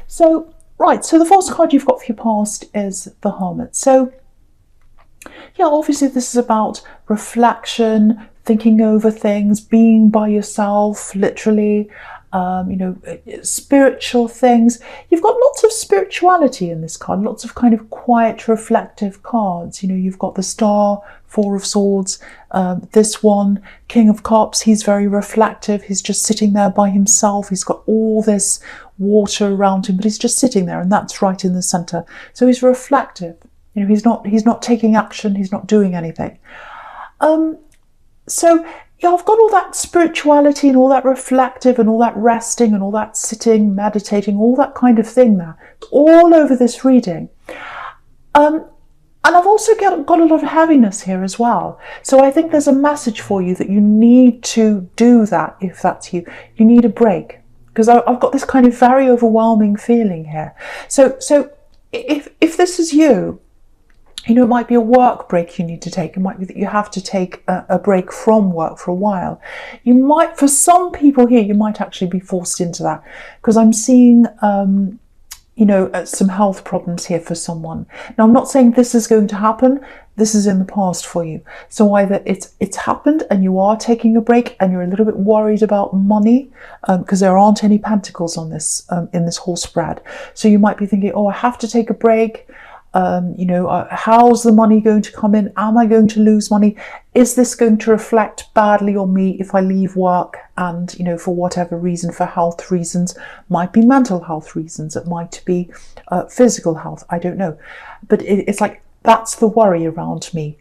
So, right, so the first card you've got for your past is the Hermit. So, yeah, obviously this is about reflection, thinking over things, being by yourself, literally, spiritual things. You've got lots of spirituality in this card, lots of kind of quiet, reflective cards. You've got the Star, Four of Swords, this one, King of Cups. He's very reflective. He's just sitting there by himself. He's got all this water around him, but he's just sitting there, and that's right in the center. So he's reflective. He's not taking action. He's not doing anything. So yeah, I've got all that spirituality and all that reflective and all that resting and all that sitting, meditating, all that kind of thing there, all over this reading. And I've also got a lot of heaviness here as well. So I think there's a message for you that you need to do that. If that's you, you need a break, because I've got this kind of very overwhelming feeling here. So if this is you, it might be a work break you need to take. It might be that you have to take a break from work for a while. You might, for some people here, you might actually be forced into that, because I'm seeing, some health problems here for someone. Now, I'm not saying this is going to happen. This is in the past for you. So either it's happened and you are taking a break and you're a little bit worried about money, because there aren't any pentacles on this in this whole spread. So you might be thinking, oh, I have to take a break. How's the money going to come in? Am I going to lose money? Is this going to reflect badly on me if I leave work and, for whatever reason, for health reasons, might be mental health reasons, it might be physical health, I don't know. But it's like, that's the worry around me.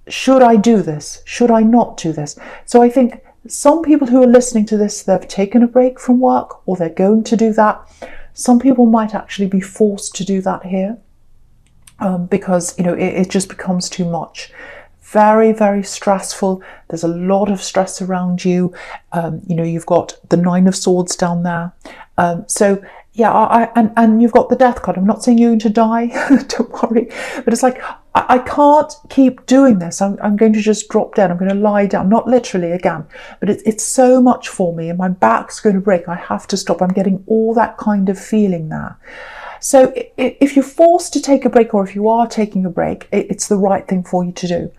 Should I do this? Should I not do this? So I think some people who are listening to this, they've taken a break from work, or they're going to do that. Some people might actually be forced to do that here. Because it just becomes too much. Very, very stressful. There's a lot of stress around you. You've got the Nine of Swords down there. So yeah, and you've got the Death card. I'm not saying you're going to die, don't worry. But it's like, I can't keep doing this. I'm going to just drop dead. I'm going to lie down. Not literally again, but it's so much for me, and my back's going to break. I have to stop. I'm getting all that kind of feeling there. So if you're forced to take a break, or if you are taking a break, it's the right thing for you to do.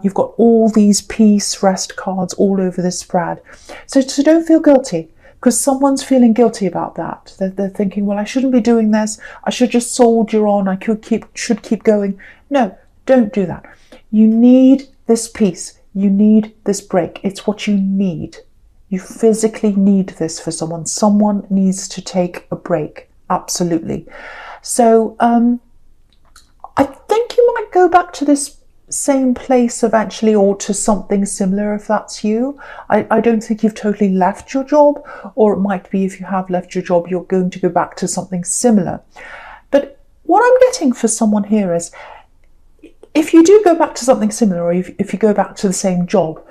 You've got all these peace, rest cards all over this spread. So don't feel guilty, because someone's feeling guilty about that. They're thinking, well, I shouldn't be doing this. I should just soldier on. I should keep going. No, don't do that. You need this peace. You need this break. It's what you need. You physically need this for someone. Someone needs to take a break. Absolutely. So I think you might go back to this same place eventually, or to something similar if that's you. I don't think you've totally left your job, or it might be if you have left your job, you're going to go back to something similar. But what I'm getting for someone here is, if you do go back to something similar, or if you go back to the same job,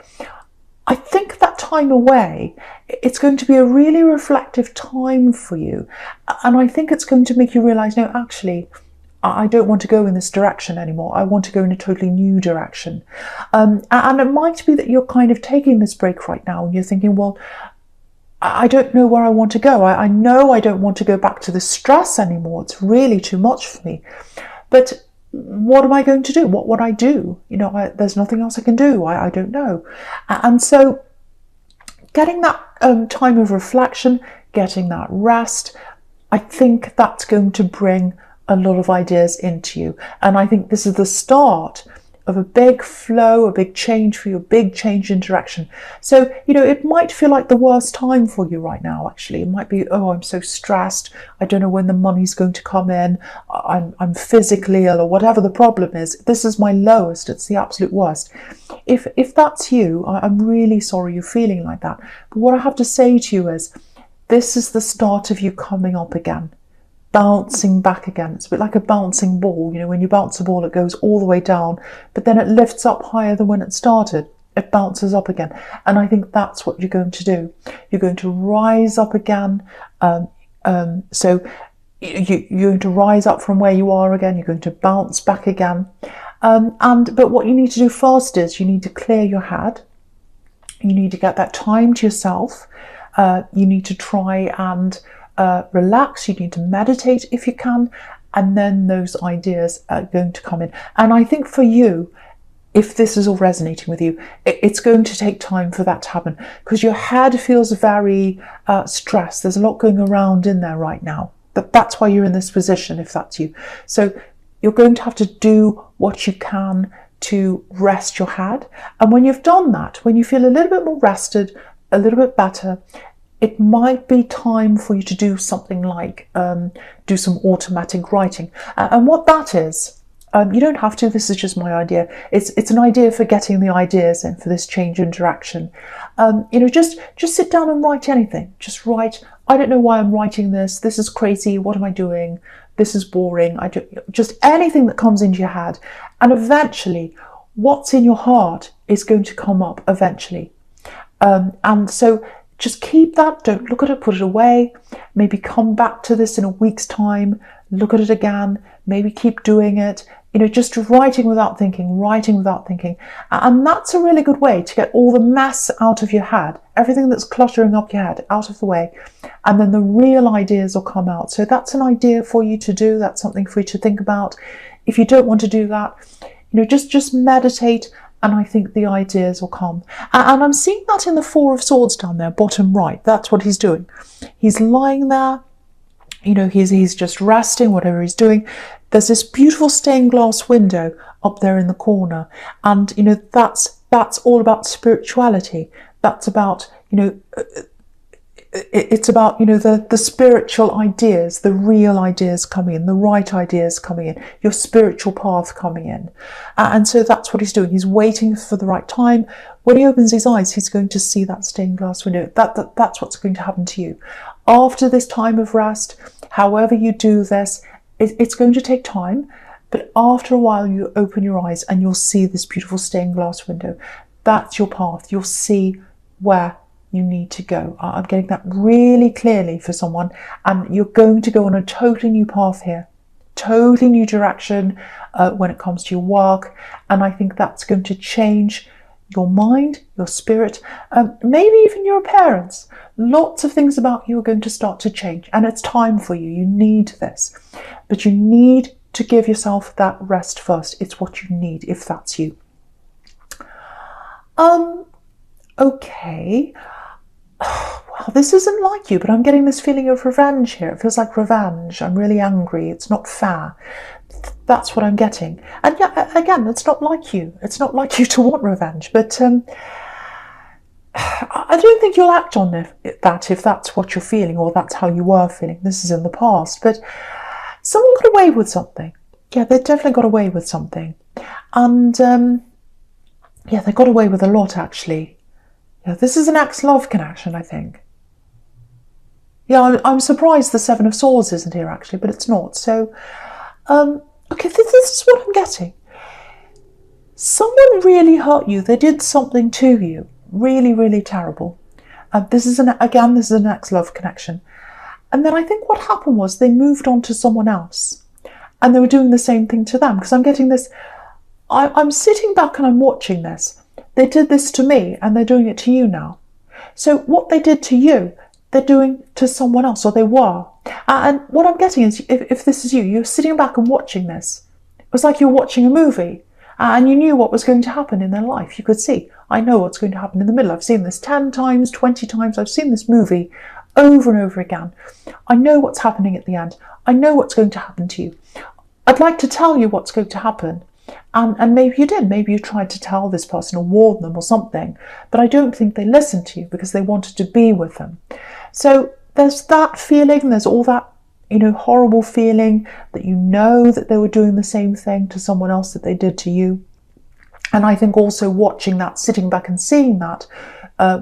I think that time away, it's going to be a really reflective time for you. And I think it's going to make you realise, no, actually, I don't want to go in this direction anymore. I want to go in a totally new direction. And it might be that you're kind of taking this break right now and you're thinking, well, I don't know where I want to go. I know I don't want to go back to the stress anymore. It's really too much for me. But what am I going to do? What would I do? There's nothing else I can do. I don't know. And so getting that time of reflection, getting that rest, I think that's going to bring a lot of ideas into you. And I think this is the start of a big flow, a big change for you, a big change in direction. So, it might feel like the worst time for you right now, actually. It might be, oh, I'm so stressed. I don't know when the money's going to come in. I'm physically ill, or whatever the problem is. This is my lowest. It's the absolute worst. If that's you, I'm really sorry you're feeling like that. But what I have to say to you is, this is the start of you coming up again. Bouncing back again. It's a bit like a bouncing ball. When you bounce a ball, it goes all the way down, but then it lifts up higher than when it started. It bounces up again. And I think that's what you're going to do. You're going to rise up again. So you're going to rise up from where you are again. You're going to bounce back again. But what you need to do first is you need to clear your head. You need to get that time to yourself. You need to try and relax, you need to meditate if you can, and then those ideas are going to come in. And I think for you, if this is all resonating with you, it's going to take time for that to happen, because your head feels very stressed. There's a lot going around in there right now. But that's why you're in this position, if that's you. So you're going to have to do what you can to rest your head. And when you've done that, when you feel a little bit more rested, a little bit better, it might be time for you to do something like do some automatic writing. And what that is, you don't have to, this is just my idea. It's an idea for getting the ideas in for this change interaction. Just sit down and write anything. Just write, I don't know why I'm writing this. This is crazy. What am I doing? This is boring. Just anything that comes into your head. And eventually, what's in your heart is going to come up eventually. And so just keep that. Don't look at it, put it away. Maybe come back to this in a week's time. Look at it again. Maybe keep doing it. Just writing without thinking, writing without thinking. And that's a really good way to get all the mess out of your head, everything that's cluttering up your head out of the way. And then the real ideas will come out. So that's an idea for you to do. That's something for you to think about. If you don't want to do that, just meditate, and I think the ideas will come. And I'm seeing that in the Four of Swords down there, bottom right. That's what he's doing. He's lying there. He's just resting, whatever he's doing. There's this beautiful stained glass window up there in the corner. And, that's all about spirituality. That's about, it's about, the spiritual ideas, the real ideas coming in, the right ideas coming in, your spiritual path coming in. And so that's what he's doing. He's waiting for the right time. When he opens his eyes, he's going to see that stained glass window. That's what's going to happen to you. After this time of rest, however you do this, it's going to take time, but after a while you open your eyes and you'll see this beautiful stained glass window. That's your path. You'll see where you need to go. I'm getting that really clearly for someone, and you're going to go on a totally new path here, totally new direction when it comes to your work. And I think that's going to change your mind, your spirit, maybe even your appearance. Lots of things about you are going to start to change, and it's time for you. You need this, but you need to give yourself that rest first. It's what you need if that's you. Okay. Well, this isn't like you, but I'm getting this feeling of revenge here. It feels like revenge. I'm really angry. It's not fair. That's what I'm getting. And yeah, again, it's not like you. It's not like you to want revenge, but I don't think you'll act on that if that's what you're feeling, or that's how you were feeling. This is in the past, but someone got away with something. Yeah, they definitely got away with something. And yeah, they got away with a lot, actually. Yeah, this is an ex-love connection, I think. Yeah, I'm surprised the Seven of Swords isn't here, actually, but it's not. So, okay, this is what I'm getting. Someone really hurt you. They did something to you. Really, really terrible. This is an ex-love connection. And then I think what happened was they moved on to someone else. And they were doing the same thing to them. Because I'm getting this... I'm sitting back and I'm watching this. They did this to me, and they're doing it to you now. So what they did to you, they're doing to someone else, or they were. And what I'm getting is, if this is you, you're sitting back and watching this. It was like you're watching a movie, and you knew what was going to happen in their life. You could see, I know what's going to happen in the middle. I've seen this 10 times, 20 times. I've seen this movie over and over again. I know what's happening at the end. I know what's going to happen to you. I'd like to tell you what's going to happen. And maybe you did. Maybe you tried to tell this person or warn them or something. But I don't think they listened to you because they wanted to be with them. So there's that feeling. There's all that, horrible feeling that you know that they were doing the same thing to someone else that they did to you. And I think also watching that, sitting back and seeing that,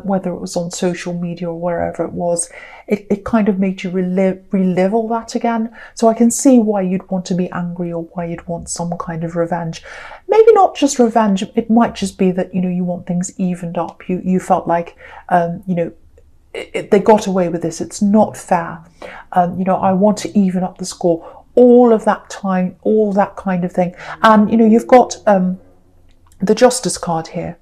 whether it was on social media or wherever it was, it kind of made you relive all that again. So I can see why you'd want to be angry, or why you'd want some kind of revenge. Maybe not just revenge. It might just be that, you want things evened up. You felt like, they got away with this. It's not fair. I want to even up the score. All of that time, all that kind of thing. And, you've got the Justice card here,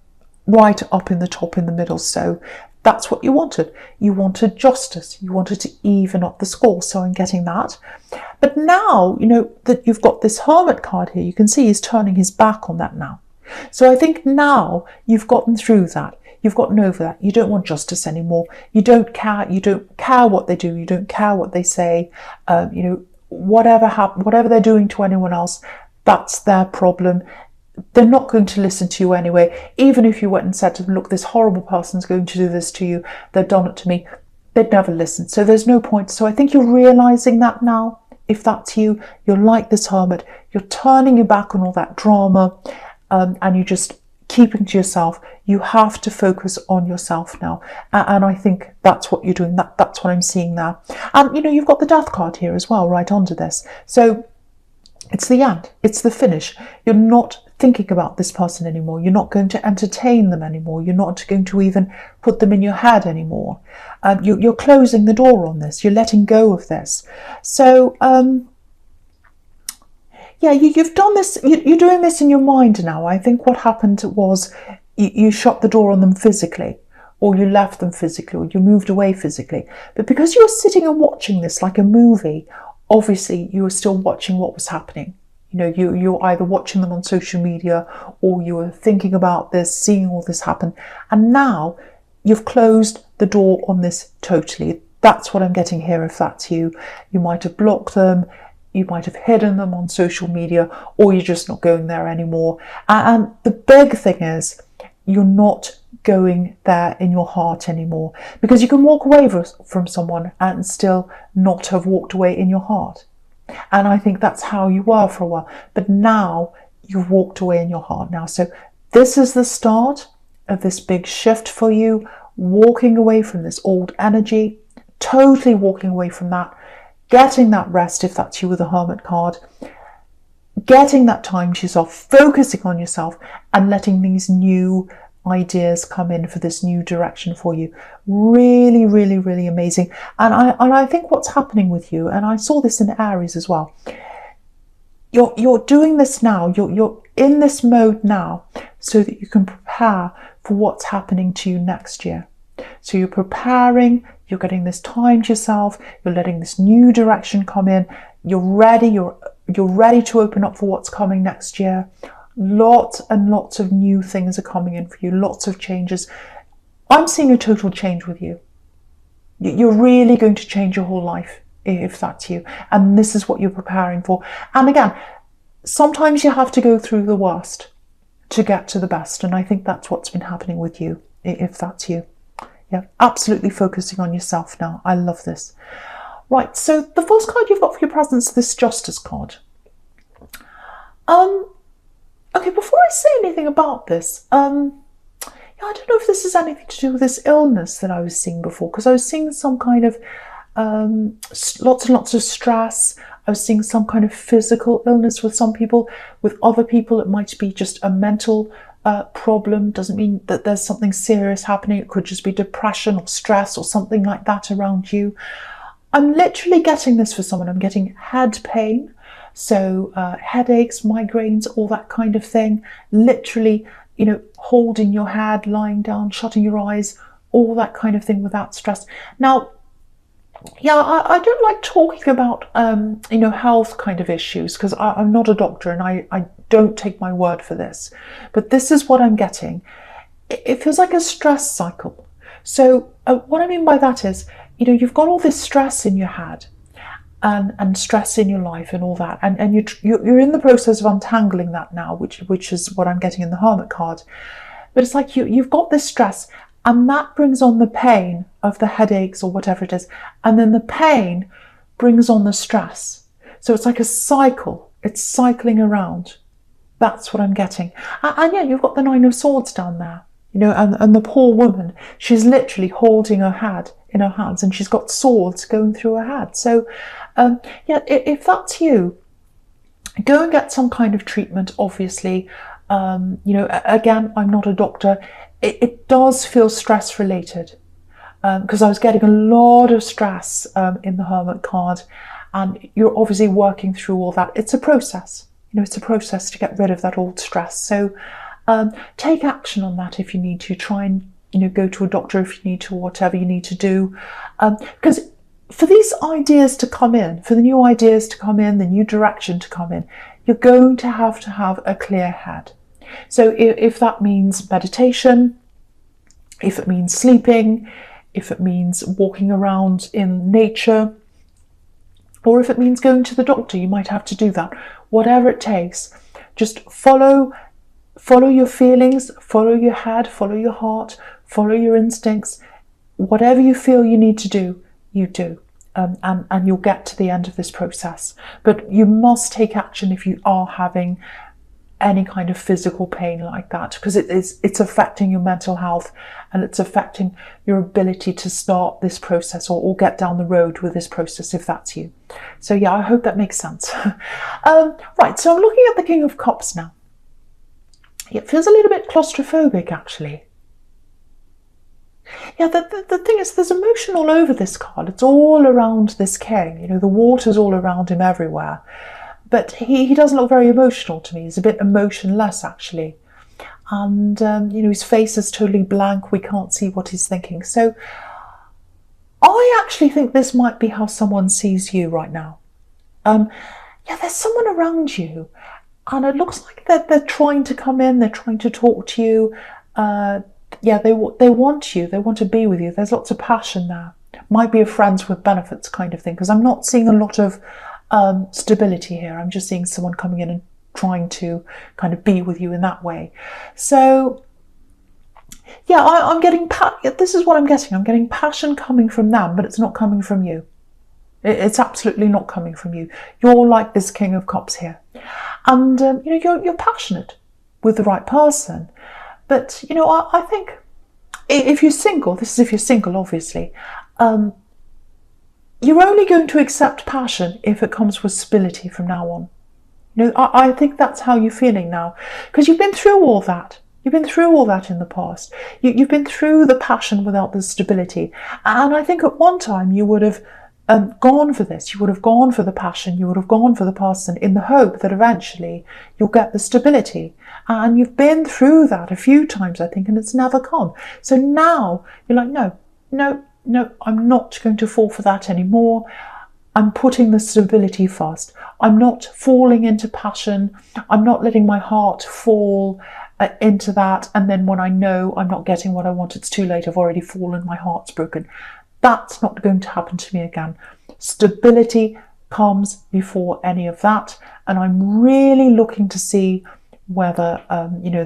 right up in the top in the middle. So That's what you wanted. You wanted justice. You wanted to even up the score. So I'm getting that. But now, you know, that you've got this Hermit card here, you can see he's turning his back on that now. So I think now you've gotten through that. You've gotten over that. You don't want justice anymore. You don't care. You don't care what they do. You don't care what they say. You know, whatever they're doing to anyone else, that's their problem. They're not going to listen to you anyway. Even if you went and said to them, look, this horrible person's going to do this to you, they've done it to me, they'd never listen. So there's no point. So I think you're realizing that now. If that's you, you're like this Hermit. You're turning your back on all that drama, and you're just keeping to yourself. You have to focus on yourself now. And I think that's what you're doing. That's what I'm seeing there. And, you know, you've got the Death card here as well, right under this. So it's the end. It's the finish. You're not thinking about this person anymore. You're not going to entertain them anymore. You're not going to even put them in your head anymore. You're closing the door on this. You're letting go of this. So, yeah, you've done this. You're doing this in your mind now. I think what happened was you shut the door on them physically, or you left them physically, or you moved away physically. But because you were sitting and watching this like a movie, obviously you were still watching what was happening. You know, you're either watching them on social media, or you were thinking about this, seeing all this happen. And now you've closed the door on this totally. That's what I'm getting here. If that's you, you might have blocked them, you might have hidden them on social media, or you're just not going there anymore. And the big thing is, you're not going there in your heart anymore, because you can walk away from someone and still not have walked away in your heart. And I think that's how you were for a while. But now you've walked away in your heart now. So this is the start of this big shift for you, walking away from this old energy, totally walking away from that, getting that rest if that's you with the Hermit card, getting that time to yourself, focusing on yourself, and letting these new ideas come in for this new direction for you. Really, really, really amazing. And I think what's happening with you, and I saw this in Aries as well, you're doing this now, you're in this mode now, so that you can prepare for what's happening to you next year. So you're preparing, you're getting this time to yourself, you're letting this new direction come in, you're ready to open up for what's coming next year. Lots and lots of new things are coming in for you, lots of changes. I'm seeing a total change with you. You're really going to change your whole life if that's you. And this is what you're preparing for. And again, sometimes you have to go through the worst to get to the best. And I think that's what's been happening with you, if that's you. Yeah, absolutely focusing on yourself now. I love this. Right, so the first card you've got for your presence is this Justice card. Okay, before I say anything about this, I don't know if this has anything to do with this illness that I was seeing before, because I was seeing some kind of lots and lots of stress. I was seeing some kind of physical illness with some people. With other people, it might be just a mental problem. Doesn't mean that there's something serious happening. It could just be depression or stress or something like that around you. I'm literally getting this for someone. I'm getting head pain. So headaches, migraines, all that kind of thing. Literally, you know, holding your head, lying down, shutting your eyes, all that kind of thing without stress. Now, yeah, I don't like talking about, you know, health kind of issues, because I'm not a doctor and I don't take my word for this. But this is what I'm getting. It feels like a stress cycle. So what I mean by that is, you know, you've got all this stress in your head, and stress in your life and all that, and you're in the process of untangling that now, which is what I'm getting in the Hermit card. But it's like you've got this stress, and that brings on the pain of the headaches or whatever it is, and then the pain brings on the stress. So it's like a cycle. It's cycling around. That's what I'm getting. And yeah, you've got the Nine of Swords down there, you know, and the poor woman, she's literally holding her head in her hands, and she's got swords going through her head. So yeah, if that's you, go and get some kind of treatment, obviously. You know, again, I'm not a doctor. It does feel stress related, because I was getting a lot of stress in the Hermit card, and you're obviously working through all that. It's a process, you know, it's a process to get rid of that old stress. So take action on that if you need to. Try and go to a doctor if you need to, whatever you need to do. Because for these ideas to come in, for the new ideas to come in, the new direction to come in, you're going to have a clear head. So if that means meditation, if it means sleeping, if it means walking around in nature, or if it means going to the doctor, you might have to do that. Whatever it takes, just follow your feelings, follow your head, follow your heart, follow your instincts. Whatever you feel you need to do, you do. And you'll get to the end of this process. But you must take action if you are having any kind of physical pain like that, because it's affecting your mental health, and it's affecting your ability to start this process or get down the road with this process if that's you. So yeah, I hope that makes sense. Right, so I'm looking at the King of Cups now. It feels a little bit claustrophobic, actually. Yeah, the thing is, there's emotion all over this card. It's all around this king. The water's all around him everywhere. But he doesn't look very emotional to me. He's a bit emotionless, actually. And, his face is totally blank. We can't see what he's thinking. So I actually think this might be how someone sees you right now. Yeah, there's someone around you. And it looks like they're trying to come in. They're trying to talk to you. Yeah, they want you. They want to be with you. There's lots of passion there. Might be a friends with benefits kind of thing. Because I'm not seeing a lot of stability here. I'm just seeing someone coming in and trying to kind of be with you in that way. So yeah, I'm getting this is what I'm getting. I'm getting passion coming from them, but it's not coming from you. It's absolutely not coming from you. You're like this King of Cups here, and you're passionate with the right person. But I think if you're single, this is if you're single, obviously. You're only going to accept passion if it comes with stability from now on. I think that's how you're feeling now, because you've been through all that. You've been through all that in the past. You've been through the passion without the stability. And I think at one time you would have gone for this. You would have gone for the passion. You would have gone for the person in the hope that eventually you'll get the stability. And you've been through that a few times, I think, and it's never come. So now you're like, no, I'm not going to fall for that anymore. I'm putting the stability first. I'm not falling into passion. I'm not letting my heart fall into that. And then when I know I'm not getting what I want, it's too late. I've already fallen. My heart's broken. That's not going to happen to me again. Stability comes before any of that. And I'm really looking to see whether,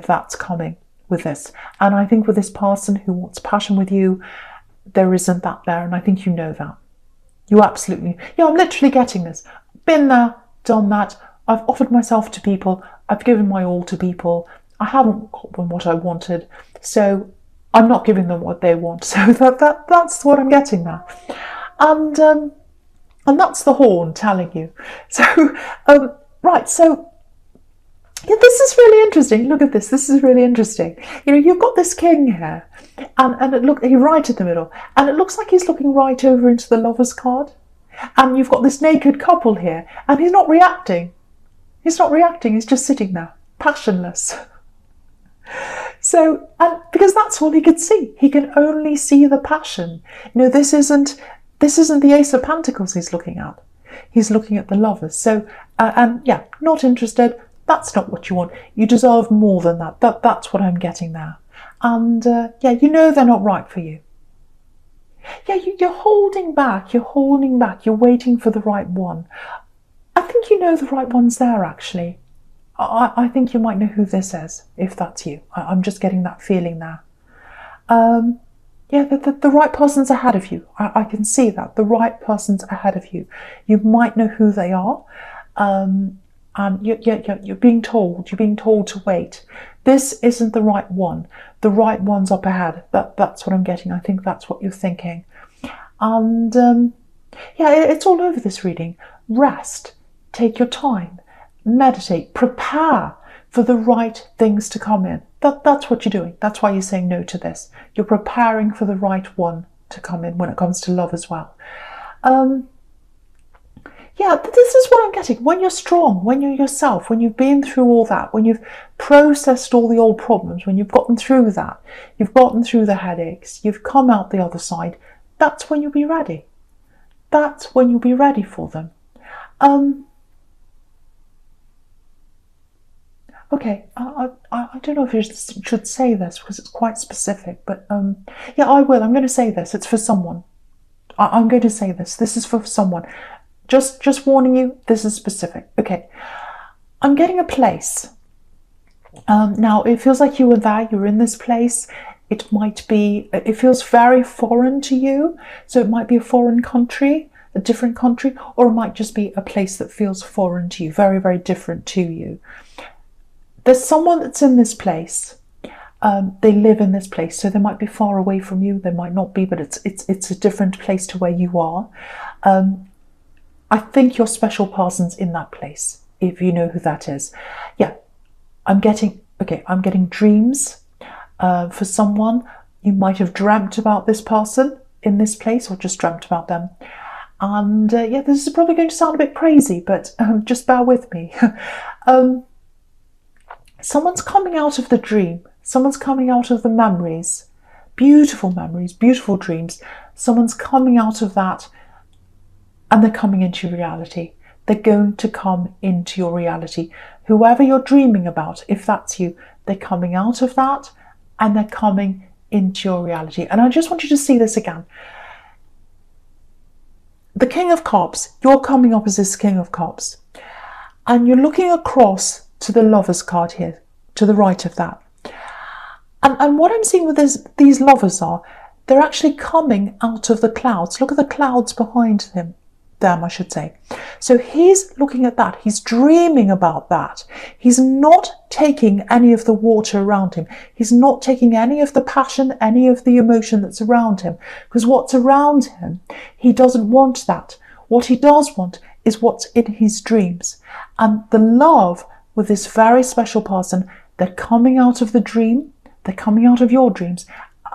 that's coming with this. And I think with this person who wants passion with you, there isn't that there, and I think you know that. You absolutely... Yeah, I'm literally getting this. Been there, done that. I've offered myself to people. I've given my all to people. I haven't got them what I wanted, so I'm not giving them what they want. So that's what I'm getting there. And that's the horn telling you. So, right, so... Yeah, this is really interesting. Look at this. This is really interesting. You've got this king here, and he's right at the middle, and it looks like he's looking right over into the Lovers card. And you've got this naked couple here, and he's not reacting. He's not reacting. He's just sitting there, passionless. So, and because that's all he could see. He can only see the passion. This isn't the Ace of Pentacles he's looking at. He's looking at the Lovers. So, and yeah, not interested. That's not what you want. You deserve more than that. That's what I'm getting there. And yeah, they're not right for you. Yeah, you're holding back. You're holding back. You're waiting for the right one. I think the right one's there, actually. I think you might know who this is, if that's you. I'm just getting that feeling there. Yeah, the right person's ahead of you. I can see that. The right person's ahead of you. You might know who they are. And you're being told to wait. This isn't the right one. The right one's up ahead. That's what I'm getting. I think that's what you're thinking. And yeah, it's all over this reading. Rest. Take your time. Meditate. Prepare for the right things to come in. That's what you're doing. That's why you're saying no to this. You're preparing for the right one to come in when it comes to love as well. Yeah, this is what I'm getting. When you're strong, when you're yourself, when you've been through all that, when you've processed all the old problems, when you've gotten through that, you've gotten through the headaches, you've come out the other side, that's when you'll be ready. That's when you'll be ready for them. Okay, I don't know if I should say this because it's quite specific, but yeah, I will. I'm going to say this. It's for someone. I'm going to say this. This is for someone. Just warning you, this is specific. Okay, I'm getting a place. Now, it feels like you were there, you're in this place. It feels very foreign to you. So it might be a foreign country, a different country, or it might just be a place that feels foreign to you, very, very different to you. There's someone that's in this place. They live in this place, so they might be far away from you. They might not be, but it's a different place to where you are. I think your special person's in that place, if you know who that is. Yeah, I'm getting dreams for someone. You might have dreamt about this person in this place, or just dreamt about them. And yeah, this is probably going to sound a bit crazy, but just bear with me. Someone's coming out of the dream. Someone's coming out of the memories, beautiful dreams. Someone's coming out of that, and they're coming into reality. They're going to come into your reality. Whoever you're dreaming about, if that's you, they're coming out of that and they're coming into your reality. And I just want you to see this again. The King of Cups, you're coming up as this King of Cups. And you're looking across to the Lovers card here, to the right of that. And what I'm seeing with these lovers they're actually coming out of the clouds. Look at the clouds behind them, I should say. So he's looking at that. He's dreaming about that. He's not taking any of the water around him. He's not taking any of the passion, any of the emotion that's around him. Because what's around him, he doesn't want that. What he does want is what's in his dreams. And the love with this very special person, they're coming out of the dream. They're coming out of your dreams,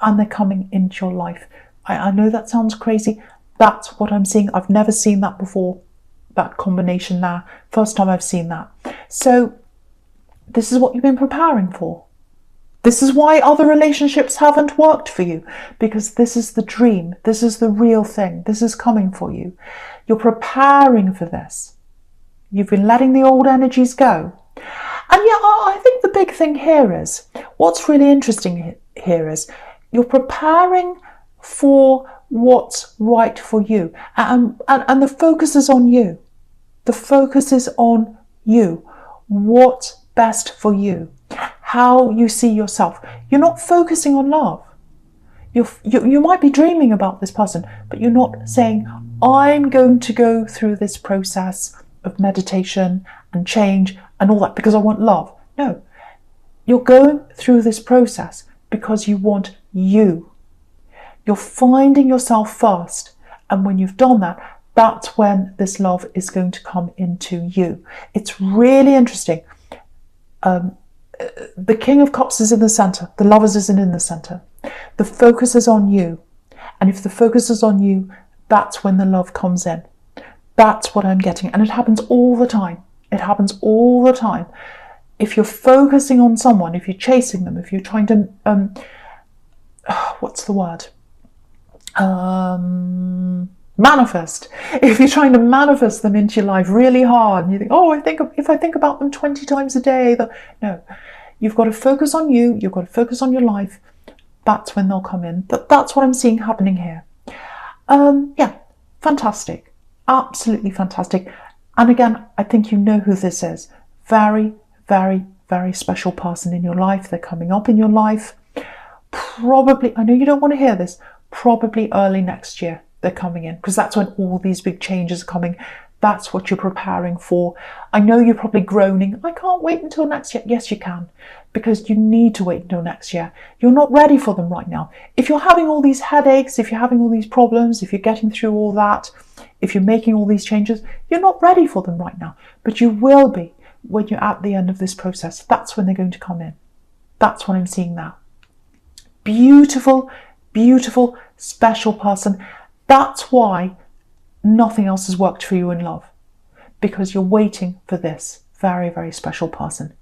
and they're coming into your life. I know that sounds crazy. That's what I'm seeing. I've never seen that before, that combination there. First time I've seen that. So this is what you've been preparing for. This is why other relationships haven't worked for you, because this is the dream. This is the real thing. This is coming for you. You're preparing for this. You've been letting the old energies go. And yeah, I think the big thing here is, what's really interesting here is, you're preparing for what's right for you. And the focus is on you. The focus is on you. What's best for you. How you see yourself. You're not focusing on love. You might be dreaming about this person, but you're not saying, I'm going to go through this process of meditation and change and all that because I want love. No, you're going through this process because you want you. You're finding yourself first. And when you've done that, that's when this love is going to come into you. It's really interesting. The King of Cups is in the center. The Lovers isn't in the center. The focus is on you. And if the focus is on you, that's when the love comes in. That's what I'm getting. And it happens all the time. It happens all the time. If you're focusing on someone, if you're chasing them, if you're trying to, what's the word? Manifest. If you're trying to manifest them into your life really hard and you think, oh, if I think about them 20 times a day, no, you've got to focus on you. You've got to focus on your life. That's when they'll come in. That's what I'm seeing happening here. Yeah, fantastic. Absolutely fantastic. And again, I think you know who this is. Very, very, very special person in your life. They're coming up in your life. Probably, I know you don't want to hear this, probably early next year they're coming in, because that's when all these big changes are coming. That's what you're preparing for. I know you're probably groaning, I can't wait until next year. Yes, you can, because you need to wait until next year. You're not ready for them right now. If you're having all these headaches, if you're having all these problems, if you're getting through all that, if you're making all these changes, you're not ready for them right now. But you will be when you're at the end of this process. That's when they're going to come in. That's what I'm seeing now. Beautiful, beautiful, special person. That's why nothing else has worked for you in love. because you're waiting for this very, very special person.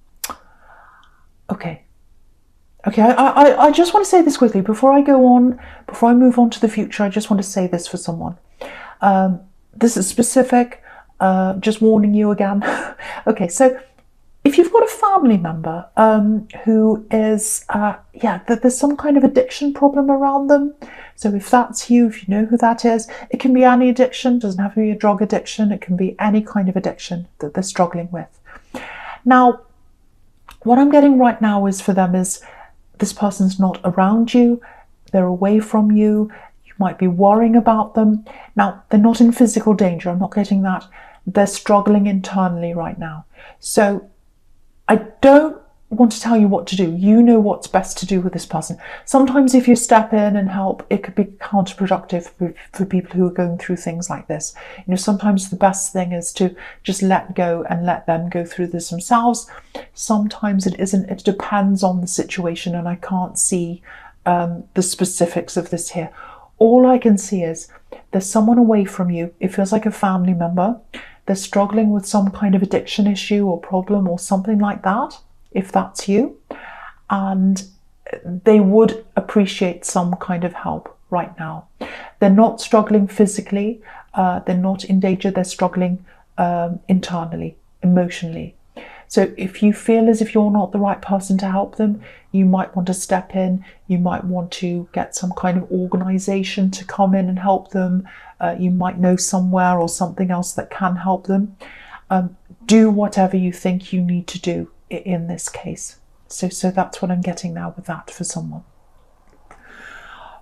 Okay. Okay, I just want to say this quickly before I go on, before I move on to the future. I just want to say this for someone. This is specific, just warning you again. Okay, so if you've got a family member who is, there's some kind of addiction problem around them. So if that's you, if you know who that is, it can be any addiction, doesn't have to be a drug addiction, it can be any kind of addiction that they're struggling with. Now, what I'm getting right now is for them is this person's not around you, they're away from you, you might be worrying about them. Now, they're not in physical danger, I'm not getting that. They're struggling internally right now. So I don't want to tell you what to do. You know what's best to do with this person. Sometimes if you step in and help, it could be counterproductive for people who are going through things like this. You know, sometimes the best thing is to just let go and let them go through this themselves. Sometimes it isn't. It depends on the situation, and I can't see the specifics of this here. All I can see is there's someone away from you. It feels like a family member. They're struggling with some kind of addiction issue or problem or something like that, if that's you, and they would appreciate some kind of help right now. They're not struggling physically, they're not in danger, they're struggling internally, emotionally. So if you feel as if you're not the right person to help them, you might want to step in, you might want to get some kind of organisation to come in and help them. You might know somewhere or something else that can help them. Do whatever you think you need to do in this case. So that's what I'm getting now with that for someone.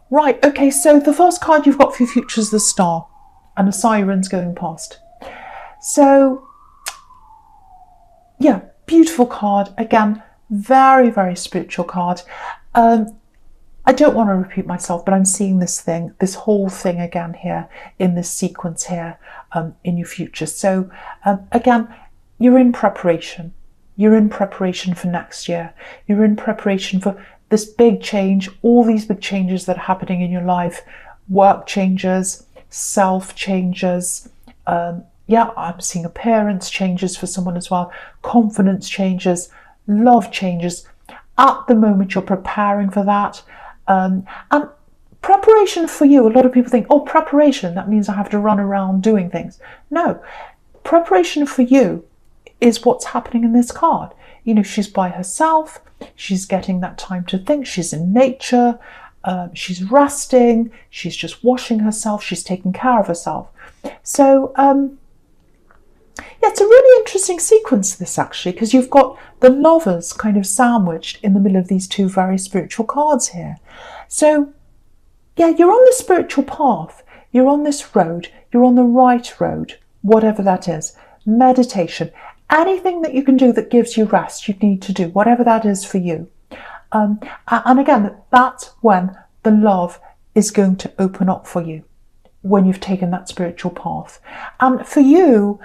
Right, okay, so the first card you've got for your future is the Star, and a siren's going past. So, yeah, beautiful card. Again, very, very spiritual card. I don't want to repeat myself, but I'm seeing this whole thing again here in this sequence here in your future. So, again, you're in preparation. You're in preparation for next year. You're in preparation for this big change, all these big changes that are happening in your life, work changes, self changes. I'm seeing appearance changes for someone as well, confidence changes, love changes. At the moment, you're preparing for that. And preparation for you, a lot of people think, oh, preparation, that means I have to run around doing things. No, preparation for you is what's happening in this card. You know, she's by herself, she's getting that time to think, she's in nature, she's resting, she's just washing herself, she's taking care of herself. So, yeah, it's a really interesting sequence, this actually, because you've got the Lovers kind of sandwiched in the middle of these two very spiritual cards here. So, yeah, you're on the spiritual path, you're on this road, you're on the right road, whatever that is. Meditation, anything that you can do that gives you rest, you need to do, whatever that is for you. And again, that's when the love is going to open up for you, when you've taken that spiritual path. And for you,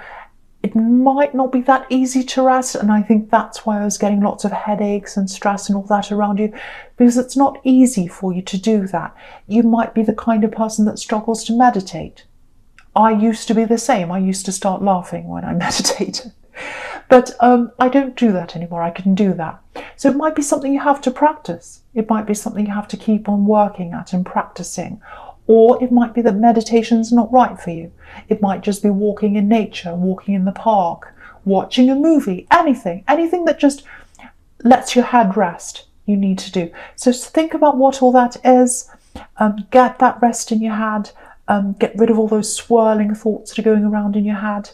it might not be that easy to rest, and I think that's why I was getting lots of headaches and stress and all that around you, because it's not easy for you to do that. You might be the kind of person that struggles to meditate. I used to be the same. I used to start laughing when I meditated. But I don't do that anymore. I can do that. So it might be something you have to practice. It might be something you have to keep on working at and practicing. Or it might be that meditation's not right for you. It might just be walking in nature, walking in the park, watching a movie, anything that just lets your head rest, you need to do. So think about what all that is. Get that rest in your head. Get rid of all those swirling thoughts that are going around in your head.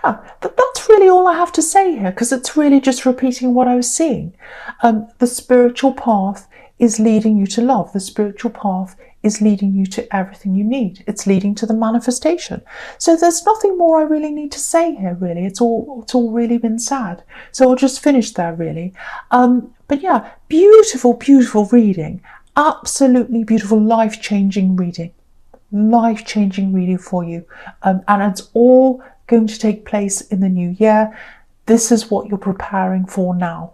That's really all I have to say here, because it's really just repeating what I was seeing. The spiritual path is leading you to love. The spiritual path is leading you to everything you need. It's leading to the manifestation. So there's nothing more I really need to say here, really. It's all really been said. So I'll just finish there, really. But yeah, beautiful, beautiful reading. Absolutely beautiful, life-changing reading. Life-changing reading for you. And it's all going to take place in the new year. This is what you're preparing for now.